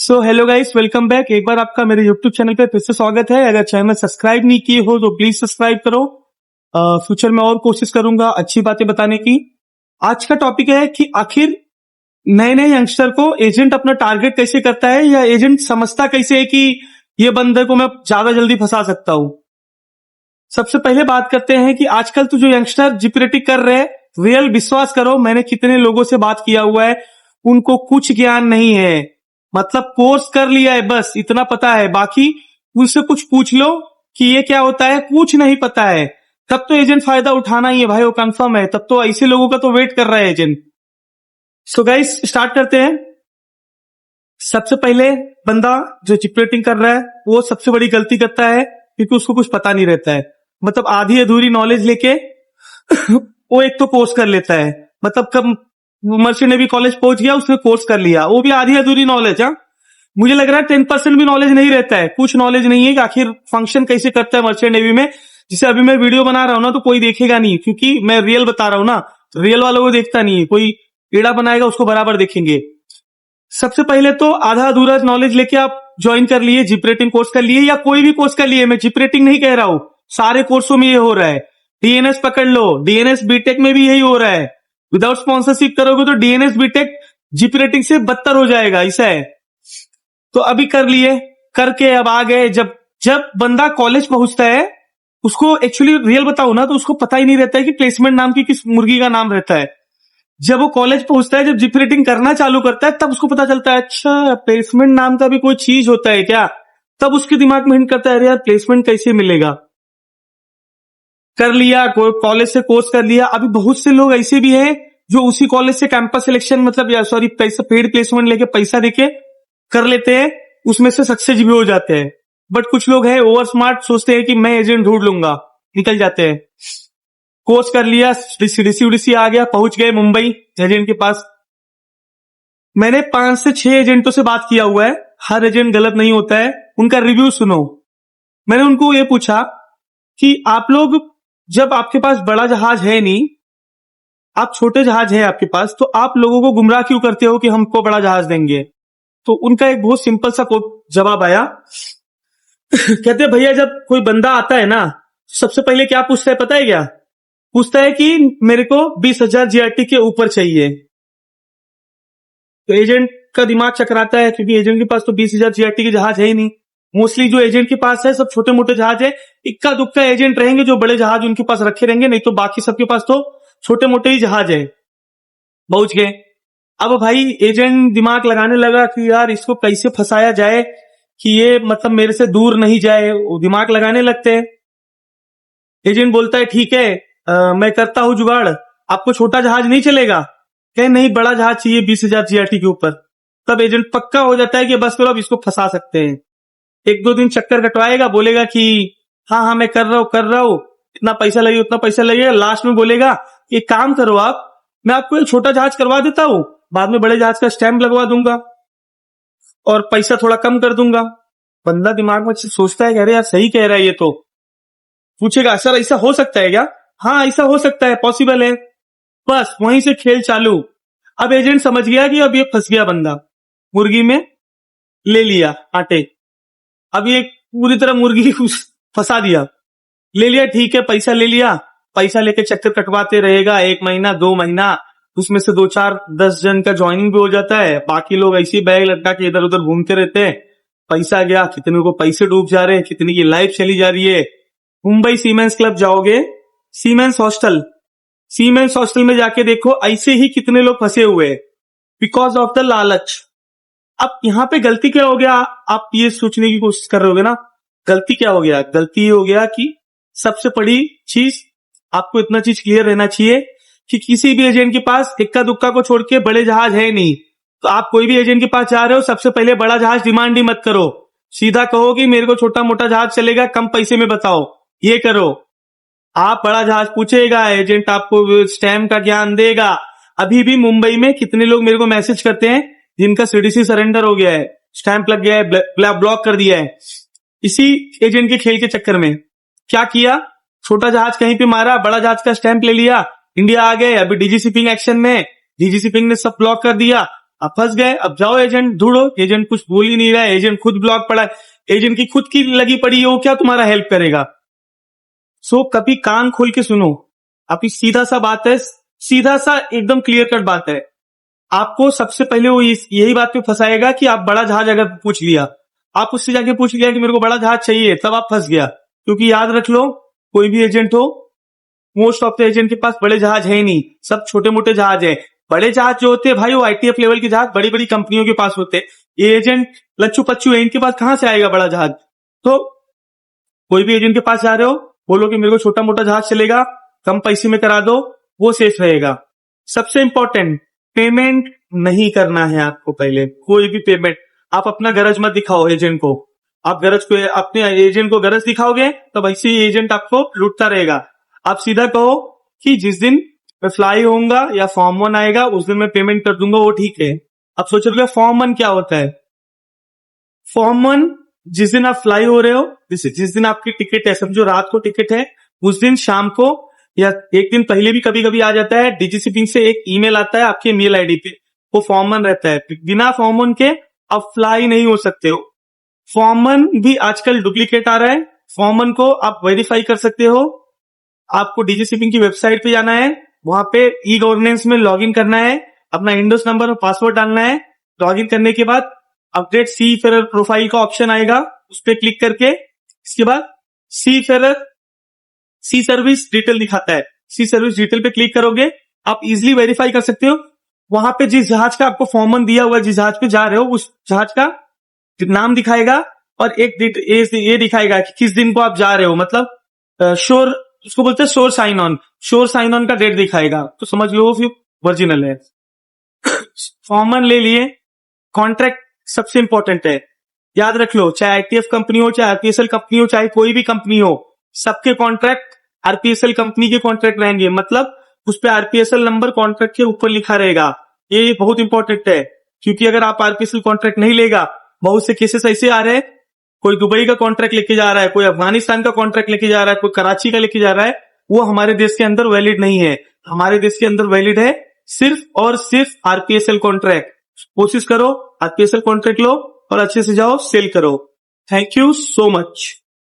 So hello guys, welcome back. एक बार आपका मेरे यूट्यूब चैनल पे फिर से स्वागत है। अगर चैनल सब्सक्राइब नहीं किए हो तो प्लीज सब्सक्राइब करो। फ्यूचर में और कोशिश करूंगा अच्छी बातें बताने की। आज का टॉपिक है कि आखिर नए नए यंगस्टर को एजेंट अपना टारगेट कैसे करता है, या एजेंट समझता कैसे है कि ये बंदे को मैं ज्यादा जल्दी फंसा सकता हूं। सबसे पहले बात करते हैं कि आजकल तो जो यंगस्टर जिपरेटिक कर रहे हैं, रियल विश्वास करो, मैंने कितने लोगों से बात किया हुआ है, उनको कुछ ज्ञान नहीं है। मतलब कोर्स कर लिया है, बस इतना पता है, बाकी उनसे कुछ पूछ लो कि ये क्या होता है, कुछ नहीं पता है। तब तो एजेंट फायदा उठाना ही है भाई, वो कंफर्म है। तब तो ऐसे लोगों का तो वेट कर रहा है एजेंट। सो गाइस, स्टार्ट करते हैं। सबसे पहले बंदा जो जिपरेटिंग कर रहा है वो सबसे बड़ी गलती करता है क्योंकि उसको कुछ पता नहीं रहता है। मतलब आधी अधूरी नॉलेज लेके वो एक तो कोर्स कर लेता है। मतलब कब मर्चेंट नेवी कॉलेज पहुंच गया, उसने कोर्स कर लिया, वो भी आधी अधूरी नॉलेज। हाँ, मुझे लग रहा है 10% भी नॉलेज नहीं रहता है। कुछ नॉलेज नहीं है कि आखिर फंक्शन कैसे करता है मर्चेंट नेवी में। जिसे अभी मैं वीडियो बना रहा हूं ना, तो कोई देखेगा नहीं, क्योंकि मैं रियल बता रहा हूं ना। रियल वालों को देखता नहीं है कोई, कीड़ा बनाएगा उसको बराबर देखेंगे। सबसे पहले तो आधा अधूरा नॉलेज लेके आप ज्वाइन कर लिए, जिपरेटिंग कोर्स कर लिए, या कोई भी कोर्स कर लिए। मैं जिपरेटिंग नहीं कह रहा हूं, सारे कोर्सों में ये हो रहा है। डीएनएस पकड़ लो, डीएनएस बीटेक में भी यही हो रहा है। विदाउट स्पॉन्सरशिप करोगे तो डीएनएस बीटेक जिपरेटिंग से बदतर हो जाएगा, ऐसा है। तो अभी कर लिए, करके अब आ गए। जब जब बंदा कॉलेज पहुंचता है, उसको एक्चुअली रियल बताऊं ना, तो उसको पता ही नहीं रहता है कि प्लेसमेंट नाम की किस मुर्गी का नाम रहता है। जब वो कॉलेज पहुंचता है, जब जिपरेटिंग करना चालू करता है, तब उसको पता चलता है अच्छा प्लेसमेंट नाम का भी कोई चीज होता है क्या। तब उसके दिमाग में हिंट करता है, अरे यार प्लेसमेंट कैसे मिलेगा। कर लिया, कॉलेज से कोर्स कर लिया। अभी बहुत से लोग ऐसे भी हैं जो उसी कॉलेज से कैंपस सिलेक्शन, मतलब या सॉरी पैसा, पेड प्लेसमेंट लेके पैसा देके कर लेते हैं, उसमें से सक्सेस भी हो जाते हैं। बट कुछ लोग हैं ओवर स्मार्ट, सोचते हैं कि मैं एजेंट ढूंढ लूंगा, निकल जाते हैं। कोर्स कर लिया, डीसी आ गया, पहुंच गए मुंबई एजेंट के पास। मैंने 5 से 6 एजेंटों से बात किया हुआ है। हर एजेंट गलत नहीं होता है, उनका रिव्यू सुनो। मैंने उनको ये पूछा कि आप लोग, जब आपके पास बड़ा जहाज है नहीं, आप छोटे जहाज है आपके पास, तो आप लोगों को गुमराह क्यों करते हो कि हमको बड़ा जहाज देंगे। तो उनका एक बहुत सिंपल सा जवाब आया। कहते भैया, जब कोई बंदा आता है ना, सबसे पहले क्या पूछता है पता है क्या? पूछता है कि मेरे को 20,000 जीआरटी के ऊपर चाहिए। तो एजेंट का दिमाग चकराता है, क्योंकि एजेंट के पास तो 20,000 जीआरटी के जहाज है ही नहीं। मोस्टली जो एजेंट के पास है सब छोटे मोटे जहाज है। इक्का दुक्का एजेंट रहेंगे जो बड़े जहाज उनके पास रखे रहेंगे, नहीं तो बाकी सबके पास तो छोटे मोटे ही जहाज है। पहुंच गए। अब भाई एजेंट दिमाग लगाने लगा कि यार इसको कैसे फंसाया जाए कि ये मतलब मेरे से दूर नहीं जाए। वो दिमाग लगाने लगते हैं। एजेंट बोलता है ठीक है, मैं करता हूं जुगाड़, आपको छोटा जहाज नहीं चलेगा। कहे नहीं, बड़ा जहाज चाहिए 20,000 जीआरटी के ऊपर। तब एजेंट पक्का हो जाता है कि बस करो, अब इसको फंसा सकते हैं। 1-2 दिन चक्कर कटवाएगा, बोलेगा कि हाँ हाँ मैं कर रहा हूं, इतना पैसा लगेगा उतना पैसा लगेगा। लास्ट में बोलेगा एक काम करो आप, मैं आपको एक छोटा जहाज करवा देता हूं, बाद में बड़े जहाज का स्टैंप लगवा दूंगा और पैसा थोड़ा कम कर दूंगा। बंदा दिमाग में सोचता है कि अरे यार सही कह रहा है ये तो। पूछेगा सर ऐसा हो सकता है क्या? हाँ ऐसा हो सकता है, पॉसिबल है। बस वहीं से खेल चालू। अब एजेंट समझ गया कि अब ये फंस गया बंदा, मुर्गी में ले लिया आटे। अब ये पूरी तरह मुर्गी फंसा दिया। ले लिया, ठीक है, पैसा ले लिया। पैसा लेके चक्कर कटवाते रहेगा 1 महीना 2 महीना। उसमें से 2-4-10 जन का ज्वाइनिंग भी हो जाता है। बाकी लोग ऐसे ही बैग लटका के इधर उधर घूमते रहते हैं। पैसा गया, कितने को पैसे डूब जा रहे हैं, कितनी की लाइफ चली जा रही है। मुंबई सीमेंस क्लब जाओगे, सीमेंस हॉस्टल में जाके देखो, ऐसे ही कितने लोग फंसे हुए हैं बिकॉज ऑफ द लालच। अब यहाँ पे गलती क्या हो गया, आप ये सोचने की कोशिश कर रहे होगे ना, गलती क्या हो गया? गलती ये हो गया कि सबसे बड़ी चीज, आपको इतना चीज क्लियर रहना चाहिए कि किसी भी एजेंट के पास इक्का दुक्का को छोड़ के बड़े जहाज है नहीं। तो आप कोई भी एजेंट के पास जा रहे हो, सबसे पहले बड़ा जहाज डिमांड ही मत करो। सीधा कहो कि मेरे को छोटा मोटा जहाज चलेगा, कम पैसे में बताओ, ये करो। आप बड़ा जहाज पूछेगा, एजेंट आपको स्टैम्प का ज्ञान देगा। अभी भी मुंबई में कितने लोग मेरे को मैसेज करते हैं जिनका सीडीसी सरेंडर हो गया है, स्टैंप लग गया है, ब्लॉक कर दिया है, इसी एजेंट के खेल के चक्कर में। क्या किया, छोटा जहाज कहीं पे मारा, बड़ा जहाज का स्टैंप ले लिया, इंडिया आ गए। अभी डीजी शिपिंग एक्शन में, डीजी शिपिंग ने सब ब्लॉक कर दिया। आप फंस गए, अब जाओ एजेंट ढूंढो, एजेंट कुछ बोल ही नहीं रहा है, एजेंट खुद ब्लॉक पड़ा है, एजेंट की खुद की लगी पड़ी है, वो क्या तुम्हारा हेल्प करेगा। सो कभी कान खोल के सुनो, आपकी सीधा सा बात है, सीधा सा एकदम क्लियर कट बात है। आपको सबसे पहले वो यही बात पे फंसाएगा कि आप बड़ा जहाज अगर पूछ लिया, आप उससे जाके पूछ लिया कि मेरे को बड़ा जहाज चाहिए, तब आप फंस गया। क्योंकि याद रख लो, कोई भी एजेंट हो, मोस्ट ऑफ द एजेंट के पास बड़े जहाज है ही नहीं, सब छोटे मोटे जहाज है। बड़े जहाज जो होते हैं भाई, वो आईटीएफ लेवल के जहाज बड़ी बड़ी कंपनियों के पास होते हैं। ये एजेंट लच्चू पच्चू है, इनके पास कहां से आएगा बड़ा जहाज। तो कोई भी एजेंट के पास जा रहे हो, बोलो कि मेरे को छोटा मोटा जहाज चलेगा, कम पैसे में करा दो, वो सेफ रहेगा। सबसे इंपॉर्टेंट, पेमेंट नहीं करना है आपको पहले, कोई भी पेमेंट। आप अपना गरज मत दिखाओ एजेंट को, आप गरज को अपने एजेंट को गरज दिखाओगे तो वैसे ही एजेंट आपको लूटता रहेगा। आप सीधा कहो कि जिस दिन मैं फ्लाई होऊंगा या फॉर्म 1 आएगा उस दिन मैं पेमेंट कर दूंगा, वो ठीक है। अब सोच रहे हो फॉर्म 1 क्या होता है। फॉर्म 1 जिस दिन आप फ्लाई हो रहे हो, जिस दिन आपकी टिकट है, समझो रात को टिकट है, उस दिन शाम को या एक दिन पहले भी कभी कभी आ जाता है, डीजीसीपी से एक ईमेल आता है आपके मेल आईडी पे, वो फॉर्म 1 रहता है। बिना फॉर्म 1 के आप फ्लाई नहीं हो सकते हो। फॉर्म 1 भी आजकल डुप्लीकेट आ रहा है, फॉर्म 1 को आप वेरीफाई कर सकते हो। आपको डीजीसीपी की वेबसाइट पे जाना है, वहां पे ई गवर्नेंस में लॉगिन करना है, अपना इंडोस नंबर और पासवर्ड डालना है। लॉगिन करने के बाद अपडेट सी फेरर प्रोफाइल का ऑप्शन आएगा, उस पर क्लिक करके इसके बाद सी सर्विस डिटेल दिखाता है, सी सर्विस डिटेल पे क्लिक करोगे, आप इजिली वेरीफाई कर सकते हो। वहां पे जिस जहाज का आपको फॉर्म 1 दिया हुआ है, जिस जहाज पे जा रहे हो, उस जहाज का नाम दिखाएगा और एक ये दिखाएगा कि किस दिन को आप जा रहे हो, मतलब श्योर, उसको बोलते हैं sure sign on, sure sign on का डेट दिखाएगा, तो समझ लो फिर ओरिजिनल है। फॉर्म 1 ले लिए, कॉन्ट्रैक्ट सबसे इंपॉर्टेंट है, याद रख लो, चाहे आईटीएफ कंपनी हो, चाहे आरपीएसएल कंपनी हो, चाहे कोई भी कंपनी हो, सबके कॉन्ट्रैक्ट आरपीएसएल कंपनी के कॉन्ट्रैक्ट रहेंगे, मतलब उस पर आरपीएसएल नंबर कॉन्ट्रैक्ट के ऊपर लिखा रहेगा। ये बहुत इंपॉर्टेंट है, क्योंकि अगर आप आरपीएसएल कॉन्ट्रैक्ट नहीं लेगा, बहुत से केसेस ऐसे आ रहे हैं, कोई दुबई का कॉन्ट्रैक्ट लेके जा रहा है, कोई अफगानिस्तान का कॉन्ट्रैक्ट लेके जा रहा है, कोई कराची का लेके जा रहा है, वो हमारे देश के अंदर वैलिड नहीं है। हमारे देश के अंदर वैलिड है सिर्फ और सिर्फ आरपीएसएल कॉन्ट्रैक्ट। कोशिश करो आरपीएसएल कॉन्ट्रैक्ट लो और अच्छे से जाओ सेल करो। Thank you so much.